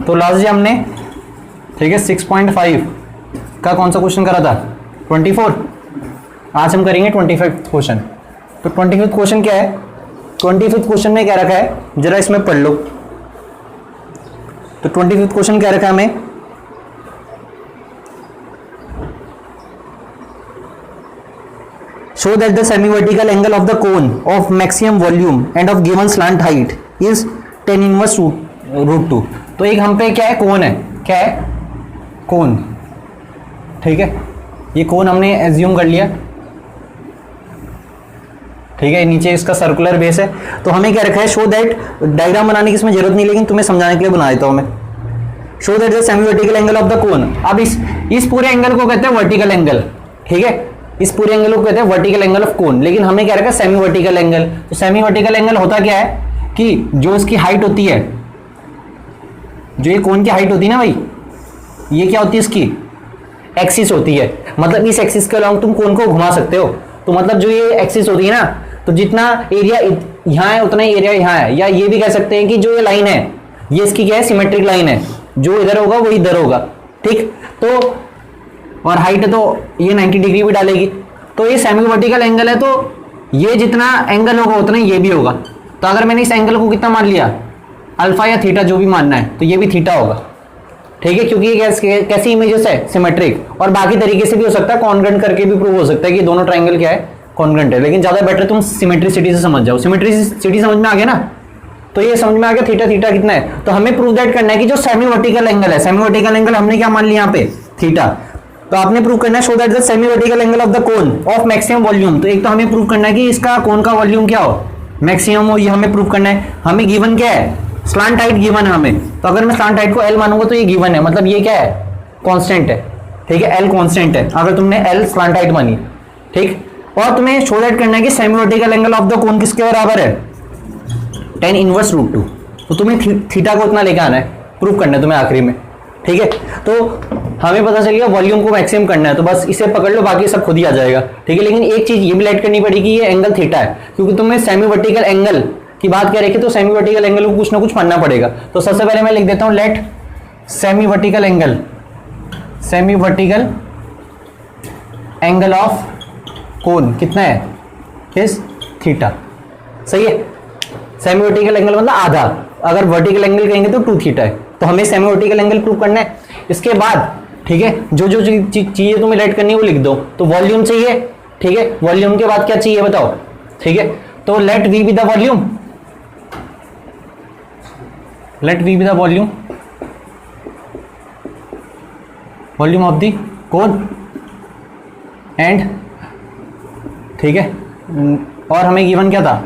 तो last day हमने, ठीक है, 6.5 का कौन सा क्वेश्चन करा था? 24। आज हम करेंगे 25th क्वेश्चन। तो 25th क्वेश्चन क्या है? 25th क्वेश्चन में क्या रखा है, जरा इसमें पढ़ लो। तो 25th क्वेश्चन क्या रखा है हमें? show that the semi-vertical angle of the cone of maximum volume and of given slant height is tan inverse root 2। तो एक हम पे क्या है, कोन है, क्या है, कोन, ठीक है, ये कोन हमने एज्यूम कर लिया, ठीक है, नीचे इसका सर्कुलर बेस है। तो हमें क्या रखा है, शो दैट, डायग्राम बनाने की इसमें जरूरत नहीं, लेकिन तुम्हें समझाने के लिए बना देता हूं मैं। Show that the semi vertical angle of the कोन। अब इस पूरे एंगल को कहते हैं वर्टिकल एंगल, ठीक है, इस पूरे एंगल को कहते हैं वर्टिकल एंगल ऑफ कोन, लेकिन हमें क्या रखा है, सेमी वर्टिकल एंगल। तो सेमी वर्टिकल एंगल होता क्या है कि जो इसकी हाइट होती है, जो ये कोन की हाइट होती है ना भाई, ये क्या होती है, इसकी एक्सिस होती है। मतलब इस एक्सिस के अलॉन्ग तुम कोन को घुमा सकते हो। तो मतलब जो ये एक्सिस होती है ना, तो जितना एरिया यहाँ है उतना ही एरिया यहाँ है, या ये भी कह सकते हैं कि जो ये लाइन है, ये इसकी क्या है, सिमेट्रिक लाइन है, जो इधर होगा वो इधर होगा, ठीक। तो और हाइट है तो ये 90 डिग्री भी डालेगी। तो ये सेमी वर्टिकल एंगल है, तो ये जितना एंगल होगा उतना ही ये भी होगा। तो अगर मैंने इस एंगल को कितना मान लिया, अल्फा या थीटा जो भी मानना है, तो ये भी थीटा होगा, ठीक है, क्योंकि ये कैसी इमेजेस है, सिमेट्रिक। और बाकी तरीके से भी हो सकता है, कॉन्ग्रेंट करके भी प्रूव हो सकता है कि दोनों ट्राइंगल क्या है, कॉन्ग्रेंट है। लेकिन ज्यादा बेटर तुम सिमेट्रिसिटी से समझ जाओ। सिमेट्रिसिटी समझ में आ गया ना, तो ये समझ में आ गया थीटा थीटा कितना है। तो हमें प्रूव दैट करना है कि जो सेमी वर्टिकल एंगल है, सेमी वर्टिकल एंगल हमने क्या मान लिया यहाँ पे, थीटा। तो आपने प्रूव करना है show that the semi vertical angle of the cone of maximum volume. तो एक तो हमें प्रूव करना है कि इसका कोन का वॉल्यूम क्या हो, मैक्सिमम हो, ये हमें प्रूव करना है। हमें गिवन क्या है, स्लांट हाइट गिवन है हमें। तो अगर मैं स्लांट हाइट को एल मानूंगा तो ये गिवन है, मतलब ये क्या है, कांस्टेंट है, ठीक है, एल कांस्टेंट है अगर तुमने एल स्लांट हाइट मानी, ठीक। और तुम्हें शो दैट करना है कि semi vertical angle of the कोन किसके बराबर है, tan इनवर्स रूट 2। तो तुम्हें थीटा को उतना लेके आना है, प्रूव करना है तुम्हें आखिरी में, ठीक है। तो हमें पता चल गया वॉल्यूम को मैक्सिमम करना है, तो बस इसे पकड़ लो, बाकी सब खुद ही आ जाएगा, ठीक है। लेकिन एक चीज ये भी लाइट करनी पड़ेगी, ये एंगल थीटा है, क्योंकि तुम्हें सेमी वर्टिकल एंगल की बात कर रही थी, तो सेमी वर्टिकल एंगल को कुछ ना कुछ पढ़ना पड़ेगा। तो सबसे पहले मैं लिख देता हूं, let semi vertical angle of cone कितना है, इस थीटा, सही है। सेमी वर्टिकल एंगल मतलब आधा, अगर वर्टिकल एंगल कहेंगे तो 2 थीटा है। तो हमें सेमी वर्टिकल एंगल प्रूव करना है। इसके बाद, ठीक है, जो जो चीजें तुम्हें लेट करनी है वो लिख दो। तो वॉल्यूम चाहिए, ठीक है, वॉल्यूम के बाद क्या चाहिए बताओ, ठीक है। तो let we be the volume, let we be the volume of the cone and, ठीक है। और हमें गिवन क्या था,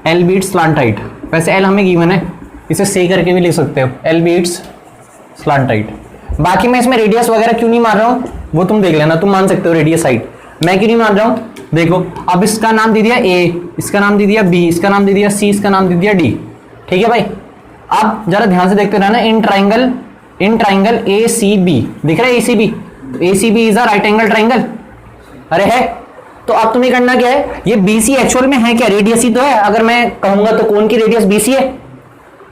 एल बीट्स स्लांट हाइट। वैसे एल हमें गिवन है, इसे से करके भी लिख सकते हो, एल बीट्स स्लांट हाइट। बाकी मैं इसमें रेडियस वगैरह क्यों नहीं मान रहा हूं वो तुम देख लेना, तुम मान सकते हो रेडियस हाइट, मैं क्यों नहीं मान रहा हूं देखो। अब इसका नाम दे दिया ए, इसका नाम दे दिया बी, इसका नाम दे दिया सी, इसका नाम दे दिया डी, ठीक है भाई। अब जरा ध्यान से देखते रहना, in triangle A C B दिख रहा है, A C B, A C B is a right angle triangle, अरे है। तो अब तुम्हें करना क्या है, ये बीसी एक्चुअल में है क्या, रेडियस ही तो है। अगर मैं कहूंगा तो कोन की रेडियस बीसी है,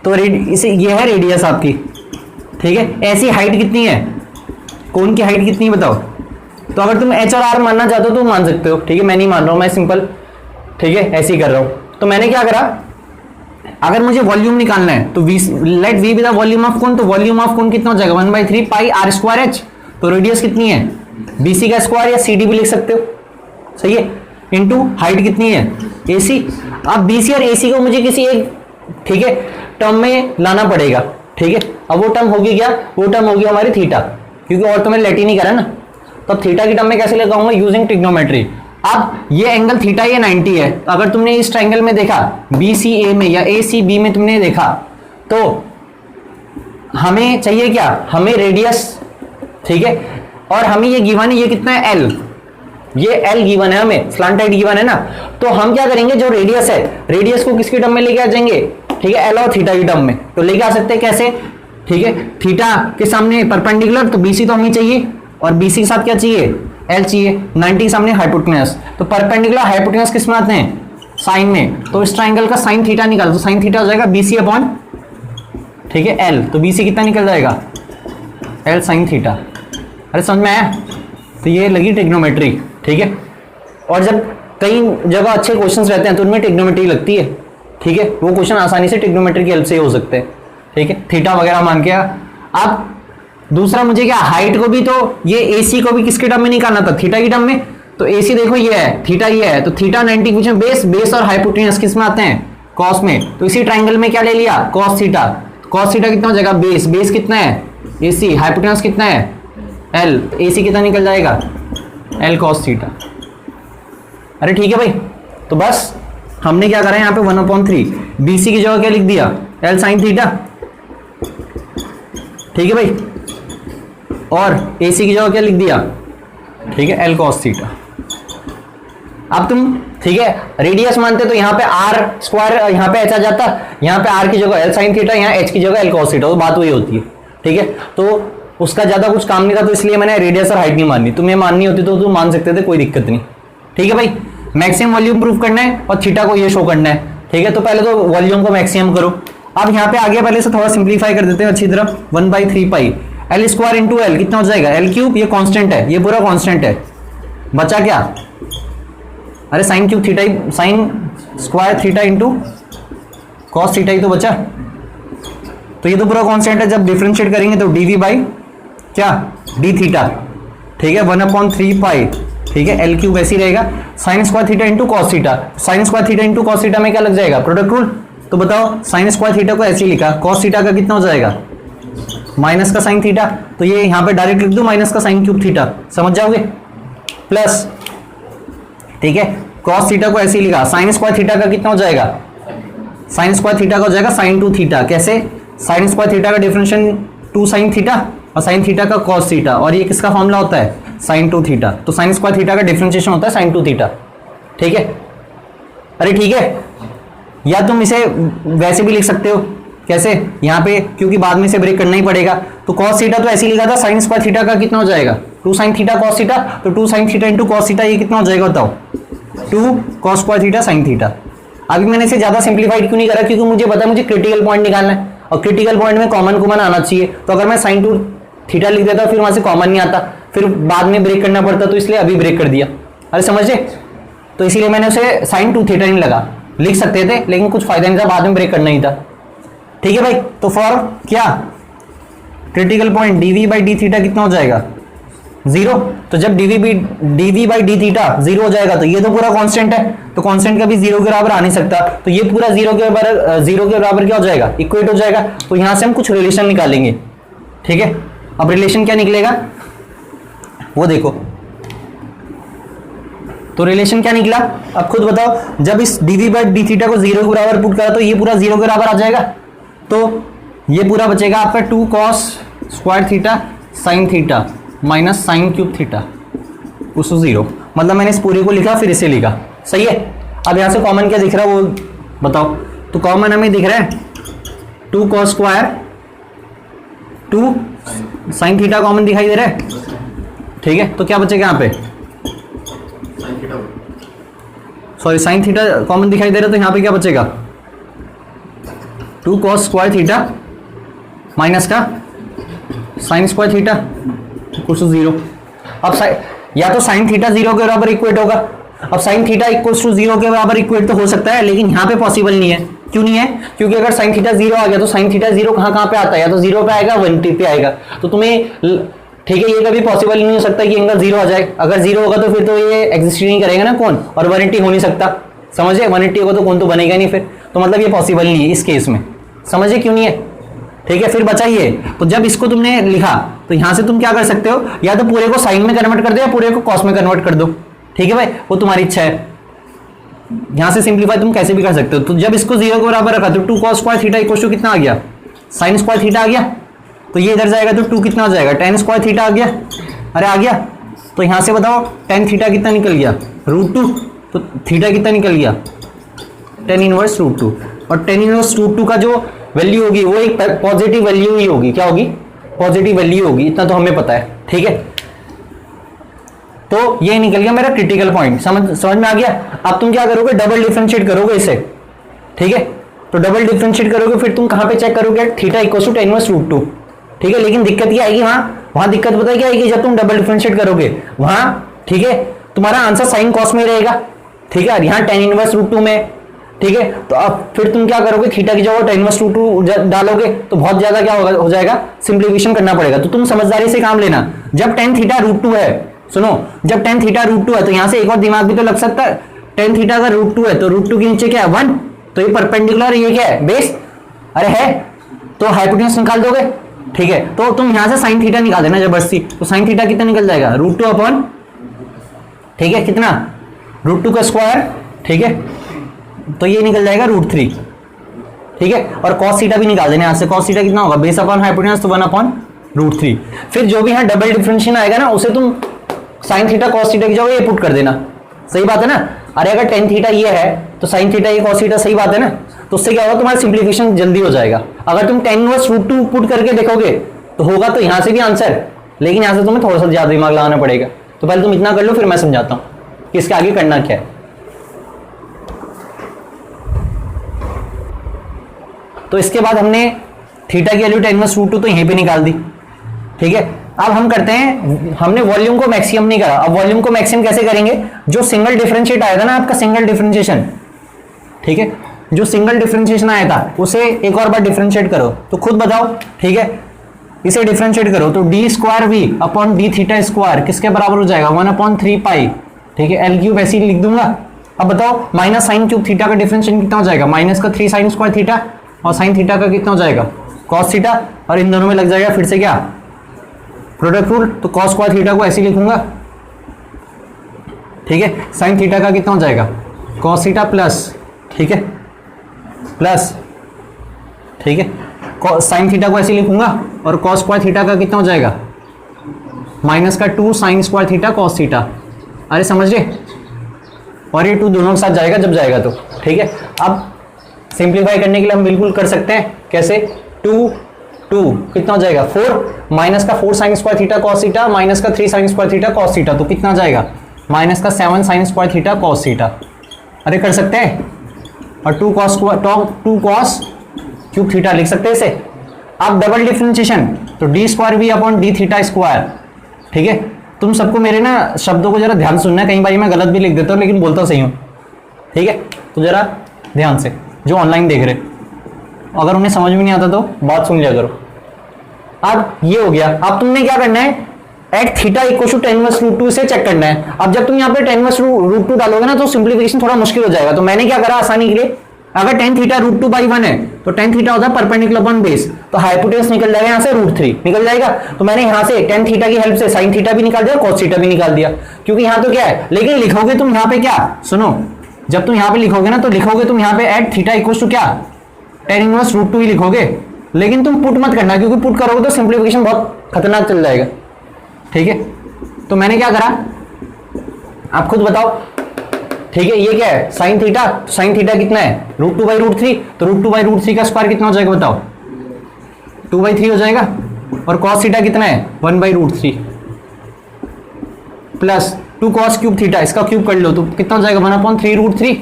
तो इसे ये है रेडियस आपकी, ठीक है। ऐसी हाइट कितनी है, कोन की हाइट कितनी बताओ। तो अगर तुम एच और आर मानना चाहते हो तो मान सकते हो, ठीक है, मैं नहीं मान रहा हूं, मैं सिंपल, ठीक है, ऐसे ही कर रहा हूं। तो मैंने क्या करा, अगर मुझे वॉल्यूम निकालना है तो let we be the volume of cone. तो वॉल्यूम ऑफ कोन कितना हो जाएगा, 1/3 पाई आर स्क्वायर एच। तो रेडियस कितनी है, बीसी का स्क्वायर या सी डी भी लिख सकते हो, सही है, इनटू हाइट कितनी है, एसी। अब बीसी और एसी को मुझे किसी एक, ठीक है, टर्म में लाना पड़ेगा, ठीक है। अब वो टर्म होगी क्या, वो टर्म होगी हमारी थीटा, क्योंकि और तो मैंने लेट ही नहीं करा ना। तो अब थीटा की टर्म में कैसे लगाऊंगा, यूजिंग ट्रिग्नोमेट्री। अब ये एंगल थीटा ये 90 है। तो अगर तुमने इस ट्राइंगल में देखा बी सी ए में या ए सी बी में तुमने देखा, तो हमें चाहिए क्या, हमें रेडियस, ठीक है, और हमें ये गिवन है, ये कितना है एल, ये एल गिवन है हमें, स्लांट हाइट गिवन है ना। तो हम क्या करेंगे, जो रेडियस है, रेडियस को किसकी टर्म में लेके आ जाएंगे, ठीक है, एल और थीटा की टर्म में। तो लेके आ सकते हैं कैसे, ठीक है, थीटा के सामने परपेंडिकुलर, तो बीसी तो हमें चाहिए, और बीसी के साथ क्या चाहिए, एल चाहिए, 90 के सामने हाइपोटेन्यूस। तो परपेंडिकुलर हाइपोटेन्यूस किस में आते हैं, साइन में। तो इस ट्राइंगल का साइन थीटा निकालो, तो साइन थीटा हो जाएगा बीसी अपॉन, ठीक है एल, तो BC कितना निकल जाएगा, एल साइन थीटा। अरे समझ में आया? तो ये लगी ट्रिग्नोमेट्री, ठीक है। और जब कई जगह अच्छे क्वेश्चंस रहते हैं तो उनमें ट्रिग्नोमेट्री लगती है, ठीक है, वो क्वेश्चन आसानी से ट्रिग्नोमेट्री की हेल्प से ही हो सकते हैं, ठीक है, थीटा वगैरह मान के। अब दूसरा मुझे क्या, हाइट को भी तो ये AC को भी किसके टर्म में निकालना था, थीटा की टर्म में। तो AC देखो ये है, थीटा ये है, तो थीटा 90 कुछ में बेस और हाइपोटेन्यूज किस में आते हैं, कॉस में। तो इसी ट्राइंगल में क्या ले लिया, कॉस थीटा। कॉस थीटा कितना हो जाएगा, बेस कितना है AC, हाइपोटेन्यूज कितना है L, AC कितना निकल जाएगा, L कॉस थीटा। अरे ठीक है भाई, तो बस हमने क्या करा यहाँ पे 1/3, BC की जगह क्या लिख दिया, L साइन थीटा, ठीक है भाई, और AC की जगह क्या लिख दिया, ठीक है, L cos थीटा। अब तुम ठीक है रेडियस मानते तो यहाँ पे R स्क्वायर, यहाँ पे H आ जाता, यहाँ पे R की जगह L साइन थीटा, यहाँ H की जगह L cos थीटा, तो बात वही होती है, ठीक है। तो उसका ज्यादा कुछ काम नहीं था, तो इसलिए मैंने रेडियस और हाइट नहीं माननी। तुम्हें माननी होती तो तुम मान सकते थे, कोई दिक्कत नहीं, ठीक है भाई। मैक्सिमम वॉल्यूम प्रूफ करना है और थीटा को ये शो करना है, ठीक है। तो पहले तो वॉल्यूम को मैक्सिमम करो। अब यहाँ पे आगे पहले से थोड़ा सिंप्लीफाई कर देते हैं अच्छी तरह, 1/3 पाई L स्क्वायर इंटू L कितना हो जाएगा, L क्यूब, ये कांस्टेंट है, ये पूरा कांस्टेंट है, बचा क्या, अरे sine cube theta, sine square theta into cos theta ही तो बचा। तो ये तो पूरा कांस्टेंट है, जब डिफरेंशिएट करेंगे तो dv बाई क्या, d थीटा, ठीक है, 1/3 पाई, ठीक है, L क्यूब ऐसी रहेगा, sign square theta into cos theta. Sine square theta into cos theta में क्या लग जाएगा, प्रोडक्ट रूल। तो बताओ साइन स्क्वायर थीटा को ऐसे लिखा, कॉस थीटा का कितना हो जाएगा, माइनस का साइन थीटा, तो ये यहां पे डायरेक्ट लिख दो माइनस का साइन क्यूब थीटा, समझ जाओगे, प्लस, ठीक है, कॉस थीटा को ऐसे लिखा, साइन स्क्वायर थीटा का कितना हो जाएगा, साइन स्क्वायर थीटा का हो जाएगा साइन 2 थीटा। कैसे, साइन स्क्वायर थीटा का डिफरेंशियल 2 साइन थीटा और साइन थीटा का कॉस थीटा, और ये किसका फॉर्मूला होता है, साइन 2 थीटा। तो साइन स्क्वायर थीटा का डिफरेंशिएशन होता है साइन 2 थीटा, ठीक है। अरे ठीक है, या तुम इसे वैसे भी लिख सकते हो, कैसे, यहाँ पे क्योंकि बाद में इसे ब्रेक करना ही पड़ेगा, तो कॉस थीटा तो ऐसे लिखा था, साइन स्क्वायर थीटा का कितना हो जाएगा, 2 साइन थीटा कॉस थीटा, तो 2 sine theta into cos theta, ये कितना हो जाएगा बताओ, 2 cos square theta sine theta. अभी मैंने इसे ज्यादा सिंप्लीफाइड क्यों नहीं करा, क्योंकि मुझे पता है मुझे क्रिटिकल पॉइंट निकालना है, और क्रिटिकल पॉइंट में कॉमन आना चाहिए। तो अगर मैं साइन 2 थीटा लिख देता फिर वहां से कॉमन नहीं आता, फिर बाद में ब्रेक करना पड़ता, तो इसलिए अभी ब्रेक कर दिया। अरे समझे, तो इसीलिए मैंने उसे साइन 2 थीटा नहीं लगा, लिख सकते थे लेकिन कुछ फायदा नहीं था, बाद में ब्रेक करना ही था, ठीक है भाई। तो फॉर क्या, critical point dv by D theta कितना हो जाएगा, 0। तो जब dv बाई डी थीटा 0 हो जाएगा, तो ये तो पूरा कांस्टेंट है, तो कांस्टेंट का भी 0 के बराबर आ नहीं सकता, तो ये पूरा 0 के बराबर क्या हो जाएगा, इक्वेट हो जाएगा। तो यहां से हम कुछ रिलेशन निकालेंगे, ठीक है। अब रिलेशन क्या निकलेगा वो देखो, तो रिलेशन क्या निकला, अब खुद बताओ। जब इस dv बाई डी थीटा को 0 के बराबर पुट करा तो ये पूरा 0 के बराबर आ जाएगा, तो ये पूरा बचेगा आपका 2 cos square theta sine theta minus sign cube theta उसको 0। मतलब मैंने इस पूरे को लिखा फिर इसे लिखा, सही है। अब यहाँ से कॉमन क्या दिख रहा है वो बताओ, तो कॉमन हमें दिख रहा है 2 cos square 2 sine theta common दिखाई दे रहा है, ठीक है। तो क्या बचेगा यहाँ पे, सॉरी साइन थीटा कॉमन दिखाई दे रहा है, तो यहाँ पे क्या बचेगा 2 कॉस स्क्वायर थीटा माइनस का sine square theta equal to 0। अब या तो साइन थीटा 0 के बराबर इक्वेट होगा, अब साइन थीटा इक्वल टू 0 के बराबर इक्वेट तो हो सकता है, लेकिन यहाँ पे पॉसिबल नहीं है। क्यों नहीं है, क्योंकि अगर साइन थीटा 0 आ गया तो साइन थीटा 0 कहाँ पे आता है, या तो 0 पे आएगा 1 पे आएगा, तो तुम्हें ठीक है, ये कभी पॉसिबल नहीं हो सकता कि एंगल 0 आ जाए। अगर 0 होगा तो फिर तो ये एग्जिस्ट नहीं करेगा ना कौन, और 180 हो नहीं सकता, समझे, 180 होगा तो कौन तो बनेगा नहीं फिर, तो मतलब ये पॉसिबल नहीं है इस केस में, समझे क्यों नहीं है, ठीक है। फिर बचा ये, तो जब इसको तुमने लिखा तो यहां से तुम क्या कर सकते हो, या तो पूरे को साइन में कन्वर्ट कर दो या पूरे को कॉस में कन्वर्ट कर दो, ठीक है भाई, वो तुम्हारी इच्छा है। यहां से सिंप्लीफाई तुम कैसे भी कर सकते हो। तो जब इसको 0 के बराबर रखा तो 2 cos square theta equal to कितना आ गया, साइन स्क्वायर थीटा आ गया, तो ये इधर जाएगा तो 2 कितना आ जाएगा, tan स्क्वायर थीटा आ गया, अरे आ गया। तो यहां से बताओ tan थीटा कितना निकल गया, √2, तो थीटा कितना निकल गया, tan इनवर्स √2, और tan इनवर्स √2 का जो वैल्यू होगी वो एक पॉजिटिव वैल्यू ही होगी, क्या होगी, पॉजिटिव वैल्यू होगी, इतना तो हमें पता है, ठीक है। तो ये निकल गया मेरा क्रिटिकल पॉइंट, समझ में आ गया। अब तुम क्या करोगे, डबल डिफरेंशिएट करोगे इसे, ठीक है। तो डबल डिफरेंशिएट करोगे फिर तुम कहां पे चेक करोगे, theta equal to tan inverse root 2, ठीक है। लेकिन दिक्कत क्या आएगी वहां दिक्कत पता है क्या आएगी, जब तुम डबल डिफरेंशिएट करोगे वहां, ठीक है, तुम्हारा आंसर साइन कॉस में रहेगा, ठीक है, यहाँ tan इनवर्स रूट 2 में, ठीक है। तो अब फिर तुम क्या करोगे, थीटा की जगह tan इनवर्स रूट 2 डालोगे तो बहुत ज्यादा क्या हो जाएगा, सिंप्लीफिकेशन करना पड़ेगा। तो तुम समझदारी से काम लेना, जब tan थीटा रूट 2 है, सुनो, जब tan थीटा रूट 2 है तो यहां से एक और दिमाग भी तो लग सकता है, tan थीटा अगर रूट 2 है तो रूट 2 के नीचे क्या है 1, तो ये परपेंडिकुलर, ये क्या है बेस, अरे है, तो हाइपोटेन्यूज निकाल दोगे, ठीक है। तो तुम यहां से साइन थीटा निकाल देना जबरदस्ती, तो साइन थीटा कितना निकल जाएगा, रूट 2 अपॉन, ठीक है, कितना, रूट 2 का स्क्वायर, ठीक है, तो ये निकल जाएगा रूट 3, ठीक है। और कॉस थीटा भी निकाल देना, यहां से कॉस थीटा कितना होगा, बेस अपॉन हाइपोटेन्यूज तो 1 अपॉन रूट 3। फिर जो भी यहाँ डबल डिफरेंशिएशन आएगा ना उसे तुम साइन थीटा कॉस थीटा की जगह ये पुट कर देना, सही बात है ना। अरे अगर tan थीटा ये है तो साइन थीटा ये कॉस थीटा, सही बात है ना। तो उससे क्या होगा, तुम्हारा सिंप्लीफिकेशन जल्दी हो जाएगा। अगर तुम tan इनवर्स रूट 2 पुट करके देखोगे तो होगा तो यहां से भी आंसर, लेकिन यहां से तुम्हें थोड़ा सा ज्यादा दिमाग लगाना पड़ेगा। तो पहले तुम इतना कर लो फिर मैं समझाता हूं कि इसके आगे करना क्या है। तो इसके बाद हमने थीटा की वैल्यू tan इनवर्स रूट 2 तो यहीं पे निकाल दी, ठीक है। अब हम करते हैं, हमने वॉल्यूम को मैक्सिमम नहीं करा, अब वॉल्यूम को मैक्सिमम कैसे करेंगे, जो सिंगल डिफरेंशिएट आया था ना आपका, सिंगल डिफरेंशिएशन, ठीक है, जो सिंगल डिफरेंशिएशन आया था उसे एक और बार डिफरेंशिएट करो, तो खुद बताओ, ठीक है, इसे डिफरेंशिएट करो तो d square V upon d theta square किसके बराबर हो जाएगा, 1/3 पाई, ठीक है, एल क्यूब ऐसे ही लिख दूंगा। अब बताओ माइनस साइन क्यूब थीटा का डिफरेंशिएशन कितना हो जाएगा, माइनस का 3 साइन स्क्वायर थीटा, और साइन थीटा का कितना हो जाएगा, कॉस थीटा, और इन दोनों में लग जाएगा फिर से क्या, प्रोडक्ट रूल, तो कॉस स्क्वायर थीटा को ऐसे लिखूंगा, ठीक है। साइन थीटा का कितना हो जाएगा, कॉस थीटा प्लस, ठीक है, प्लस, ठीक है, साइन थीटा को ऐसे लिखूंगा, और कॉस स्क्वायर थीटा का कितना हो जाएगा, माइनस का 2 sign square theta cos theta, अरे समझ रहे, और ये 2 दोनों के साथ जाएगा जब जाएगा तो, ठीक है। अब सिंप्लीफाई करने के लिए हम बिल्कुल कर सकते हैं, कैसे, 2 कितना हो जाएगा 4, माइनस का 4 sign square theta cos theta, minus का 3 sign square theta cos theta, तो कितना जाएगा, माइनस का 7 sign square theta cos theta, अरे कर सकते हैं, और 2 कॉस क्यूब थीटा लिख सकते हैं इसे। अब डबल डिफरेंशिएशन, तो d square V upon d theta square, ठीक है। तुम सबको मेरे ना शब्दों को जरा ध्यान सुनना है, कई बार मैं गलत भी लिख देता हूँ लेकिन बोलता सही हूँ, ठीक है। तो जरा ध्यान से, जो ऑनलाइन देख रहे, अगर उन्हें समझ में नहीं आता तो बात सुन लिया करो। अब ये हो गया, अब तुमने क्या करना है, at theta equal to tan inverse root 2 से चेक करना है। अब जब तुम यहाँ पे tan इनवर्स रूट 2 डालोगे ना तो सिंप्लीफिकेशन थोड़ा मुश्किल हो जाएगा, तो मैंने क्या करा आसानी के लिए, अगर tan थीटा रूट 2 बाई 1 है तो tan थीटा होता है परपेंडिकुलर अपॉन बेस, तो हाइपोटेन्यूज निकल जाएगा यहाँ से रूट 3 निकल जाएगा। तो मैंने यहाँ से tan थीटा की हेल्प से sin थीटा भी निकाल दिया, cos थीटा भी निकाल दिया, क्योंकि यहाँ तो क्या है, लेकिन लिखोगे तुम यहाँ पे क्या, सुनो, जब तुम यहाँ पे लिखोगे ना तो लिखोगे तुम यहाँ पे एट थीटा इक्वल टू क्या, tan इनवर्स रूट 2 ही लिखोगे, लेकिन तुम पुट मत करना, क्योंकि पुट करोगे तो सिंप्लीफिकेशन बहुत खतरनाक चल जाएगा, ठीक है। तो मैंने क्या करा, आप खुद बताओ, ठीक है। ये क्या है, साइन थीटा, तो साइन थीटा कितना है, रूट 2 बाई रूट 3, तो रूट 2 बाई रूट 3 का स्क्वायर कितना हो जाएगा बताओ, 2/3 हो जाएगा, और कॉस थीटा कितना है, 1/√3 प्लस 2 कॉस क्यूब थीटा, इसका क्यूब कर लो तो कितना हो जाएगा, 1/3√3।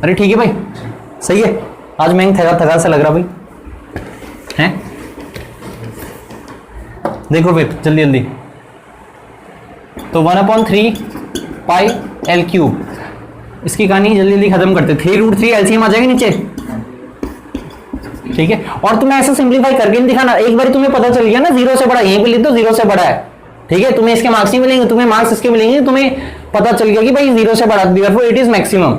अरे ठीक है भाई, सही है, आज मैं थका सा लग रहा भाई हैं। देखो फिर जल्दी जल्दी, तो 1/3 पाई एल क्यूब, इसकी कहानी जल्दी जल्दी खत्म करते, 3√3 एलसीएम आ जाएगा नीचे, ठीक है। और तुम्हें ऐसा सिंप्लीफाई करके नहीं दिखाना, एक बार तुम्हें पता चल गया ना 0 से बड़ा, यहीं पे लिख दो 0 से बड़ा है, ठीक है। तुम्हें इसके मार्क्स नहीं मिलेंगे, तुम्हें मार्क्स इसके मिलेंगे, तुम्हें पता चल गया कि भाई 0 से बड़ा, देयरफॉर इट इज मैक्सिमम,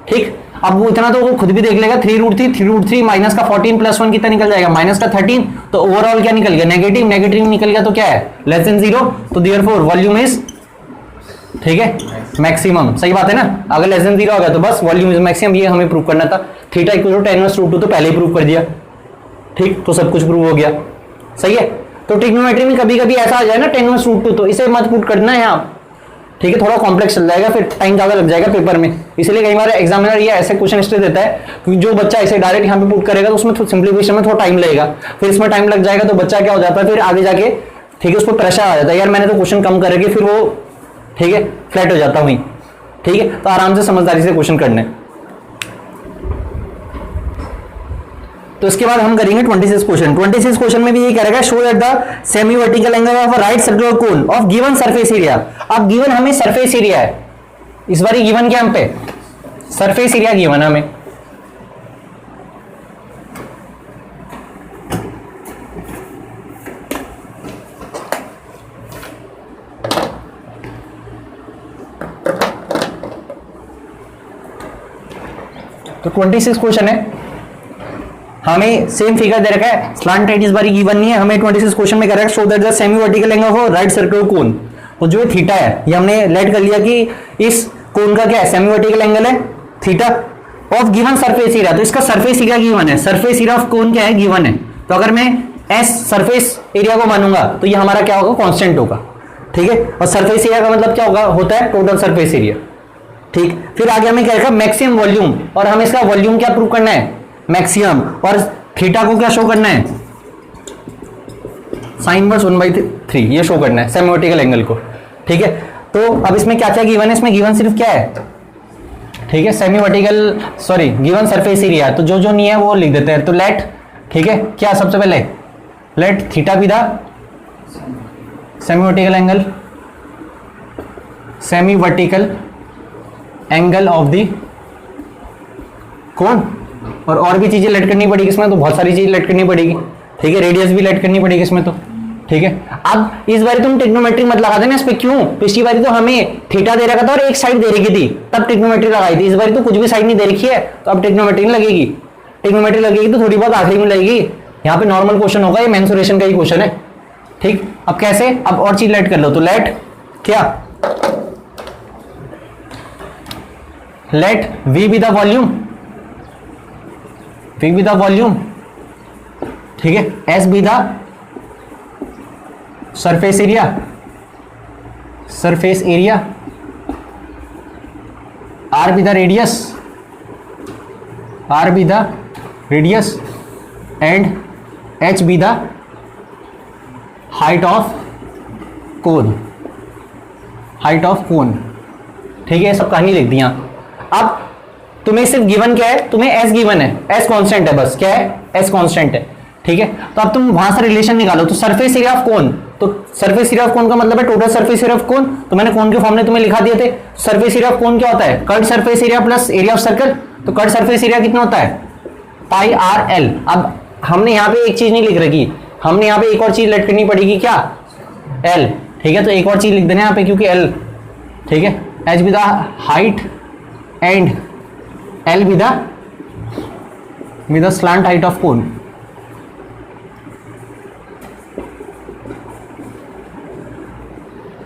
ठीक। अब वो इतना तो वो खुद भी देख लेगा, 3√3 माइनस का 14 प्लस 1 कितना निकल जाएगा, माइनस का 13, तो ओवरऑल क्या निकल गया, नेगेटिव, नेगेटिव निकल गया तो क्या है, लेस देन 0, तो देयरफॉर वॉल्यूम इज, ठीक है, मैक्सिमम, सही बात है ना। अगर लेस देन 0 आ गया तो बस वॉल्यूम इज मैक्सिमम, ये हमें प्रूव करना था। Theta equal to tan inverse root 2 तो पहले ही प्रूव कर दिया, ठीक, तो सब कुछ प्रूव हो गया, सही है। तो ट्रिग्नोमेट्री में कभी कभी ऐसा आ जाए ना tan इनवर्स रूट 2, तो इसे मत पुट करना है यहाँ, ठीक है, थोड़ा कॉम्प्लेक्स चल जाएगा, फिर टाइम ज्यादा लग जाएगा पेपर में, इसलिए कई बार एग्जामिनर ये ऐसे क्वेश्चन इसलिए देता है क्योंकि जो बच्चा इसे डायरेक्ट यहाँ पे पुट करेगा तो उसमें सिंप्लीफिकेशन में थोड़ा टाइम लगेगा, फिर इसमें टाइम लग जाएगा तो बच्चा क्या हो जाता है, फिर आगे जाके, ठीक है, उसको प्रेशर आ जाता है, यार मैंने तो क्वेश्चन कम करके, फिर वो, ठीक है, फ्लैट हो जाता वहीं, ठीक है। तो आराम से समझदारी से क्वेश्चन करने, तो इसके बाद हम करेंगे 26 क्वेश्चन। 26 क्वेश्चन में भी ये कह रहा है show that the semi vertical angle of a right circular cone of given surface area. अब गिवन हमें सरफेस एरिया है, इस बार गिवन क्या हम पे सरफेस एरिया गिवन हमें। तो 26 क्वेश्चन है, हमें सेम फिगर दे रखा है, स्लांट राइट इस बारी गिवन नहीं है, हमें 26 क्वेश्चन में कह रहा है show that the semi vertical angle of right circular cone. तो जो थीटा है ये हमने लेट कर लिया कि इस कोन का क्या है, सेमी वर्टिकल एंगल है theta of given surface area. तो इसका सरफेस एरिया गिवन है, सरफेस एरिया ऑफ कोन क्या है गिवन है। तो अगर मैं एस सरफेस एरिया को मानूंगा तो ये हमारा क्या होगा, कांस्टेंट होगा, ठीक है। और सरफेस एरिया का मतलब क्या होगा, होता है टोटल सरफेस एरिया, ठीक। फिर आगे हमें क्या रखा, मैक्सिमम वॉल्यूम, और हमें इसका वॉल्यूम क्या प्रूव करना है, मैक्सिमम, और थीटा को क्या शो करना है, साइन इनवर्स 1/3 ये शो करना है सेमी वर्टिकल एंगल को, ठीक है। तो अब इसमें क्या क्या गिवन है, इसमें गिवन सिर्फ क्या है, ठीक है, semi vertical sorry given surface area. तो जो जो नहीं है वो लिख देते हैं। तो लेट, ठीक है, क्या सबसे पहले let theta be the semi vertical angle, semi vertical angle of the कोन, और भी चीजें लेट करनी पड़ेगी इसमें, तो बहुत सारी चीजें लेट करनी पड़ेगी, ठीक है। रेडियस भी लेट करनी पड़ेगी इसमें, तो ठीक है। अब इस बार तुम ट्रिग्नोमेट्री मत लगा देना इस पे, क्यों, पिछली बार तो हमें थीटा दे रखा था और एक साइड दे रखी थी तब ट्रिग्नोमेट्री लगाई थी, इस बार तो कुछ भी साइड नहीं दे रखी है तो अब ट्रिग्नोमेट्री नहीं लगेगी। ट्रिग्नोमेट्री लगेगी तो थोड़ी बहुत आखिरी में लगेगी, यहाँ पे नॉर्मल क्वेश्चन होगा, ये मेंसुरेशन का ही क्वेश्चन है, ठीक। अब कैसे, अब और चीज लेट कर लो, तो लेट क्या, let we be the volume, we be the volume, ठीक है, S be the surface area, surface area, r be the radius, r be the radius, and h be the height of cone, height of cone, ठीक है। सब कहानी लिख दिया। अब तुम्हें सिर्फ गिवन क्या है, तुम्हें एस गिवन है, एस कांस्टेंट है, बस क्या है, एस कांस्टेंट है, ठीक है। तो अब तुम वहां से रिलेशन निकालो, तो सरफेस एरिया ऑफ कोन, तो सरफेस एरिया ऑफ कोन का मतलब है total surface area of cone, तो मैंने कोन के फॉर्मूले तुम्हें लिखा दिए थे। सरफेस एरिया ऑफ कोन क्या होता है, curve surface area plus area of circle, तो कर्व सरफेस एरिया कितना होता है, पाई आर एल। अब हमने यहाँ पे एक चीज नहीं लिख रखी, हमने यहाँ पे एक और चीज लेट करनी पड़ेगी, क्या, एल, ठीक है। तो एक और चीज लिख देना यहाँ पे, क्योंकि एल, ठीक है, H be the height and L be the slant height of cone,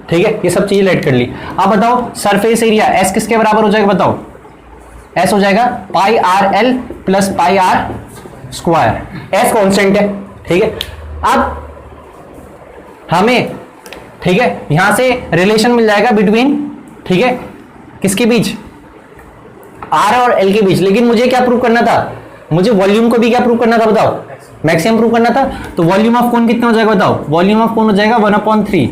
ठीक है। ये सब चीजें लेट कर ली। अब बताओ सरफेस एरिया एस किसके बराबर हो जाएगा, बताओ, एस हो जाएगा pi R L plus pi are square, S constant है, ठीक है। अब हमें, ठीक है, यहां से रिलेशन मिल जाएगा बिटवीन, ठीक है, किसके बीच, आर और एल के बीच। लेकिन मुझे क्या प्रूव करना था, मुझे वॉल्यूम को भी क्या प्रूव करना था, बताओ, मैक्सिमम प्रूव करना था। तो वॉल्यूम ऑफ कोन कितना हो जाएगा, बताओ, वॉल्यूम ऑफ कोन हो जाएगा 1/3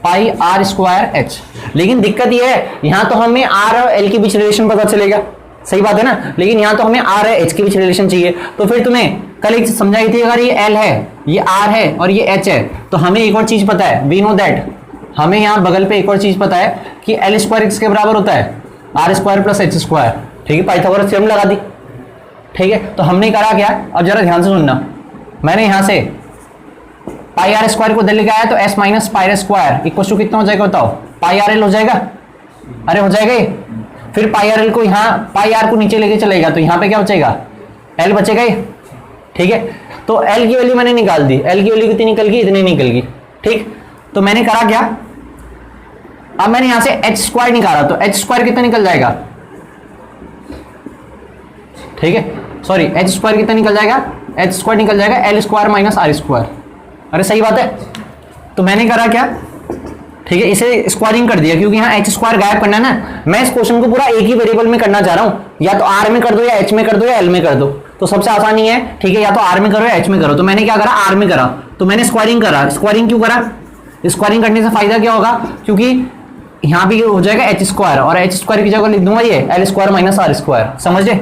पाई आर स्क्वायर एच। लेकिन दिक्कत ये है, यहां तो हमें आर और एल के बीच रिलेशन पता चलेगा, सही बात है ना, लेकिन यहां तो हमें आर और एच के बीच रिलेशन चाहिए। तो फिर तुम्हें कल एक समझाई थी, अगर ये एल है, ये आर है और ये एच है, तो हमें एक और चीज पता है, वी नो दैट, हमें यहां बगल पे एक और चीज पता है कि एल स्क्वायर किसके बराबर होता है, r square plus h square, ठीक है। पाइथागोरस थ्योरम लगा दी, ठीक है। तो हमने करा क्या, अब जरा ध्यान से सुनना, मैंने यहां से पाई आर स्क्वायर को दिल्ली आया, तो S minus pi are square equal to कितना हो जाएगा, बताओ, पाई आर एल हो जाएगा, अरे हो जाएगा ये। फिर पाई आर एल को यहाँ, पाई आर को नीचे लेके चलेगा, तो यहाँ पे क्या बचेगा, एल बचेगा ये, ठीक है। तो एल की वैल्यू मैंने निकाल दी, एल की वैल्यू कितनी निकल गई, इतनी निकल गई, ठीक। तो मैंने करा क्या, अब मैंने यहां से एच स्क्वायर निकाला, तो एच स्क्वायर कितना निकल जाएगा, ठीक है, सॉरी एच स्क्वायर कितना निकल जाएगा, एच स्क्वायर निकल जाएगा L square minus r square, अरे सही बात है। तो मैंने करा क्या, ठीक है, इसे स्क्वायरिंग कर दिया, क्योंकि यहाँ एच स्क्वायर गायब करना है ना, मैं इस क्वेश्चन को पूरा एक ही वेरिएबल में करना चाह रहा हूं, या तो आर में कर दो, या एच में कर दो, या एल में कर दो, तो सबसे आसानी है, ठीक है, या तो आर में करो या एच में करो। तो मैंने क्या करा, आर में करा, तो मैंने स्क्वायरिंग करा। स्क्वायरिंग क्यों करा, स्क्वायरिंग करने से फायदा क्या होगा, क्योंकि यहाँ भी हो जाएगा एच स्क्वायर, और एच स्क्वायर की जगह लिख दूंगा ये L square minus r square, समझ ले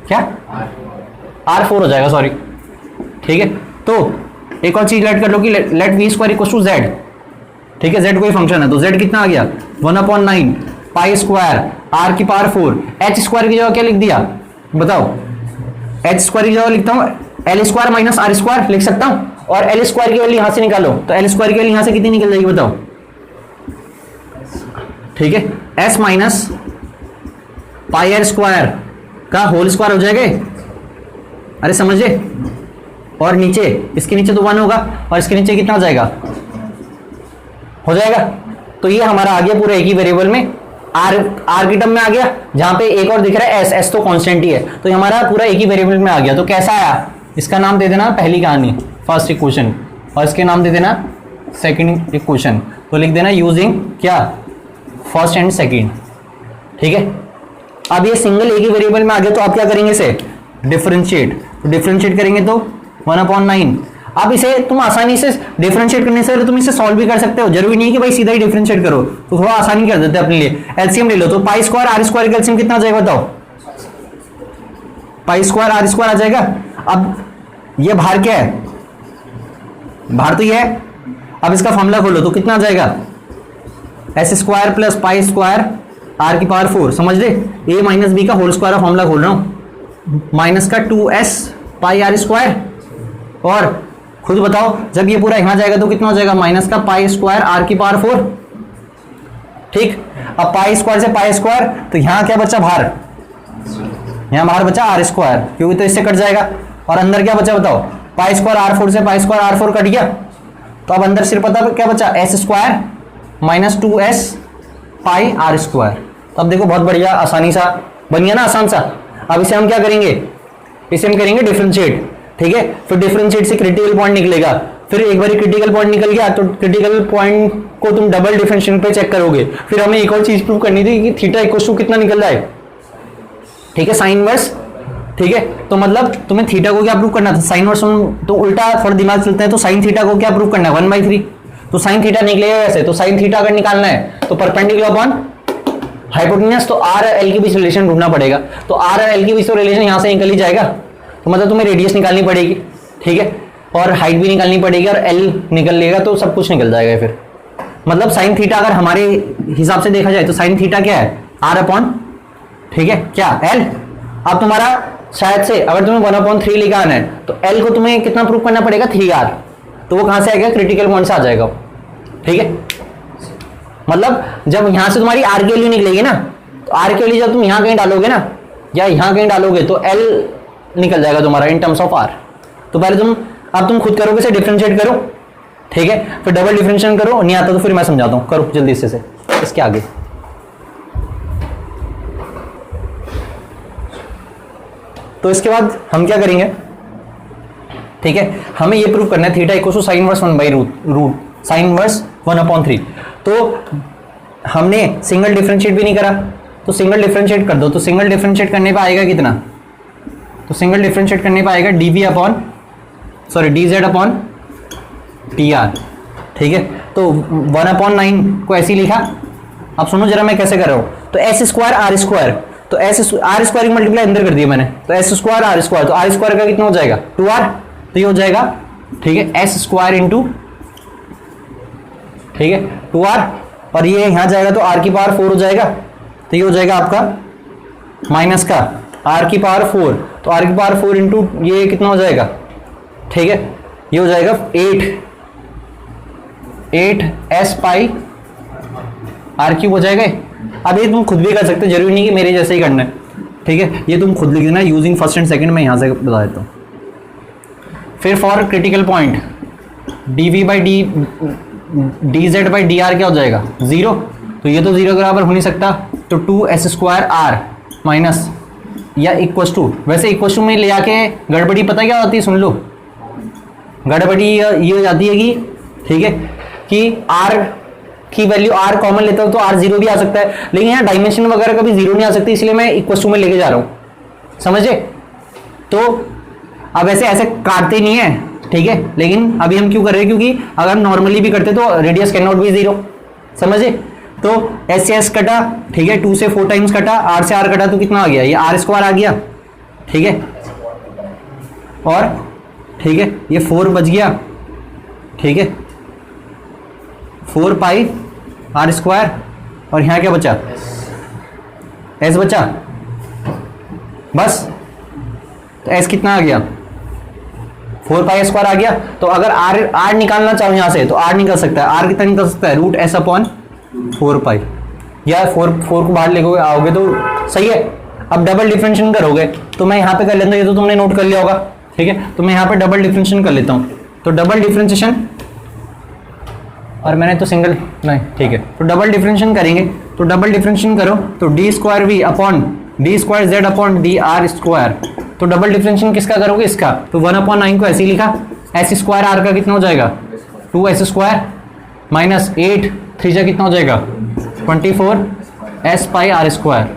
क्या, R4 हो जाएगा, सॉरी, ठीक है। तो एक और चीज लेट कर लो कि let V square equal to Z, ठीक है, जेड कोई फंक्शन है तो जेड कितना आ गया 1/9 पाई स्क्वायर आर की पावर 4। एच स्क्वायर की जगह क्या लिख दिया बताओ, एच स्क्वायर की जगह लिखता हूं L square minus r square लिख सकता हूं, और एल स्क्वायर की वैल्यू यहां से निकालो तो एल स्क्वायर की वैल्यू यहां से कितनी निकल जाएगी बताओ, ठीक है, S minus pi are square का होल स्क्वायर हो जाएगा, अरे समझे, और नीचे इसके नीचे तो 1 होगा और इसके नीचे कितना हो जाएगा, हो जाएगा। तो ये हमारा आ गया पूरा एक ही वेरिएबल में, आर की टर्म में आ गया, जहां पे एक और दिख रहा है एस, एस तो कांस्टेंट ही है, तो ये हमारा पूरा एक ही वेरिएबल में आ गया। तो कैसा आया, इसका नाम दे देना पहली कहानी फर्स्ट इक्वेशन, और इसके नाम दे देना सेकंड इक्वेशन। तो लिख देना यूजिंग क्या, फर्स्ट एंड सेकंड, ठीक है। अब ये सिंगल एक ही वेरिएबल में आ गया तो आप क्या करेंगे, इसे डिफरेंशिएट, तो डिफरेंशिएट करेंगे तो 1/9। अब इसे तुम आसानी से डिफरेंशिएट करने से तुम इसे सॉल्व भी कर सकते हो, जरूरी नहीं कि भाई सीधा ही डिफरेंशिएट करो, तो थोड़ा आसानी कर देते हैं अपने लिए। एलसीएम ले लो, तो पाई स्क्वायर आर स्क्वायर का एलसीएम कितना आ जाएगा बताओ, पाई स्क्वायर आर स्क्वायर आ जाएगा। अब ये भार क्या है, भार तो ये है, अब इसका फॉर्मूला खोलो तो कितना आ जाएगा, S square plus pi square r की पावर 4, समझ ले, ए माइनस बी का होल स्क्वायर का फॉर्मूला खोल रहा हूं, माइनस का 2s पाई आर स्क्वायर, और खुद बताओ जब ये पूरा यहां जाएगा तो कितना हो जाएगा, माइनस का पाई स्क्वायर आर की पावर 4, ठीक। अब पाई स्क्वायर से पाई स्क्वायर, तो यहां क्या बचा भार, यहां बाहर बचा आर स्क्वायर, क्योंकि तो इससे कट जाएगा, और अंदर क्या बचा बताओ, पाई स्क्वायर R4 से पाई स्क्वायर R4 कट गया, तो अब अंदर सिर्फ पता क्या बचा, S square minus 2s pi are square. तो अब देखो बहुत बढ़िया आसानी सा बन गया ना, आसान सा। अब इसे हम क्या करेंगे, इसे हम करेंगे डिफरेंशिएट, ठीक है। फिर डिफरेंशिएट से क्रिटिकल पॉइंट निकलेगा, फिर एक बार क्रिटिकल पॉइंट निकल गया तो क्रिटिकल पॉइंट को तुम डबल डिफरेंशिएट पे चेक करोगे। फिर हमें एक और चीज प्रूव करनी थी कि थीटा इक्वल टू कितना निकल रहा है, ठीक है, साइन इनवर्स, ठीक है। तो मतलब तुम्हें थीटा को क्या प्रूव करना था, साइन इनवर्स, तो उल्टा थोड़ा दिमाग चलते हैं, तो साइन थीटा को क्या प्रूव करना है 1/3, तो साइन थीटा निकलेगा ऐसे, तो साइन थीटा अगर निकालना है तो परपेंडिकुलर अपॉन हाइपोटेन्यूस, तो आर और एल के बीच रिलेशन ढूंढना पड़ेगा, तो आर और एल के बीच तो रिलेशन यहां से निकल ही जाएगा, तो मतलब तुम्हें रेडियस निकालनी पड़ेगी, ठीक है, और हाइट भी निकालनी पड़ेगी, और एल निकल लेगा तो सब कुछ निकल जाएगा। फिर मतलब साइन थीटा अगर हमारे हिसाब से देखा जाए तो साइन थीटा क्या है, आर अपॉन, ठीक है, क्या एल। अब तुम्हारा शायद से अगर तुम्हें 1/3 लेकर आना है तो एल को तुम्हें कितना प्रूव करना पड़ेगा, 3r, तो वो कहां से आएगा, क्रिटिकल पॉइंट से आ जाएगा, ठीक है। मतलब जब यहां से तुम्हारी आर की वैल्यू निकलेगी ना, तो आर की वैल्यू जब तुम यहां कहीं डालोगे ना, या यहां कहीं डालोगे तो एल निकल जाएगा तुम्हारा इन टर्म्स ऑफ आर। तो पहले अब तुम खुद करोगे, इसे डिफरेंशिएट करो, ठीक है, फिर डबल डिफरेंशिएट करो, नहीं आता तो फिर मैं समझाता हूं, करो जल्दी से इसके आगे। तो इसके बाद हम क्या करेंगे, ठीक है, हमें ये प्रूव करना है theta equal to sine inverse 1/रूट साइन इनवर्स 1/3। तो हमने सिंगल डिफरेंशिएट भी नहीं करा, तो सिंगल डिफरेंशिएट कर दो, तो सिंगल डिफरेंशिएट करने पे आएगा कितना, तो सिंगल डिफरेंशिएट करने पे आएगा dz अपॉन dr, ठीक है। तो 1/9 को ऐसे ही लिखा। अब सुनो जरा मैं कैसे कर रहा हूं, तो एस स्क्वायर आर स्क्वायर, तो एस आर स्क्वायर की मल्टीप्लाई अंदर कर दिया मैंने, तो एस स्क्वायर आर स्क्वायर, तो आर स्क्वायर का कितना हो जाएगा 2r, तो ये हो जाएगा, ठीक है, एस स्क्वायर इंटू, ठीक है, 2r, और ये यहां जाएगा तो r की पावर 4 हो जाएगा, तो ये हो जाएगा आपका माइनस का r की पावर 4, तो r की पावर 4 इंटू ये कितना हो जाएगा, ठीक है, ये हो जाएगा 8s पाई r क्यूब हो जाएगा। अब ये तुम खुद भी कर सकते हो, जरूरी नहीं कि मेरे जैसे ही करना है, ठीक है, ये तुम खुद लिख देना यूजिंग फर्स्ट एंड सेकंड, मैं यहां से बता देता हूं। फिर for critical point dz by dr क्या हो जाएगा 0, तो ये तो 0 के बराबर हो नहीं सकता, तो 2s स्क्वायर आर माइनस या इक्वल टू, वैसे इक्वल टू में ले आके गड़बड़ी पता क्या होती है, सुन लो, गड़बड़ी ये हो जाती है कि, ठीक है, कि r की वैल्यू r कॉमन लेता हूं तो r 0 भी आ सकता है, लेकिन यहाँ डायमेंशन वगैरह कभी 0 नहीं आ सकती, इसलिए मैं इक्वल टू में लेके जा रहा हूं, समझे। तो अब ऐसे काटते नहीं है, ठीक है, लेकिन अभी हम क्यों कर रहे हैं, क्योंकि अगर हम नॉर्मली भी करते तो रेडियस कैन नॉट बी 0, समझे। तो एस से एस कटा, ठीक है, 2 से 4 टाइम्स कटा, r से r कटा तो कितना आ गया, ये r स्क्वायर आ गया, ठीक है, और ठीक है ये 4 बच गया, ठीक है 4 पाई आर स्क्वायर, और यहाँ क्या बचा, एस बचा बस। तो एस कितना आ गया, 4 पाई स्क्वायर आ गया। तो अगर आर निकालना चाहो यहाँ से तो आर निकल सकता है, आर कितना निकल सकता है, रूट एस अपॉन 4 पाई, या 4 को बाहर लेके आओगे तो सही है। अब डबल डिफरेंशिएशन करोगे तो मैं यहाँ पे कर लेता हूँ, ये तो तुमने नोट कर लिया होगा, ठीक है। तो मैं यहाँ पे डबल डिफरेंशिएशन कर लेता हूँ, तो डबल डिफरेंशिएशन, और मैंने तो सिंगल नहीं, ठीक है। तो डबल डिफरेंशिएशन करेंगे, तो डबल डिफरेंशिएशन करो तो d square V upon d square Z upon d r square. तो डबल डिफरेंशिएशन किसका करोगे, इसका। तो 1/9 को ऐसे ही लिखा, एस स्क्वायर आर का कितना हो जाएगा 2s स्क्वायर माइनस 8 3 जा कितना हो जाएगा 24 एस पाई आर स्क्वायर।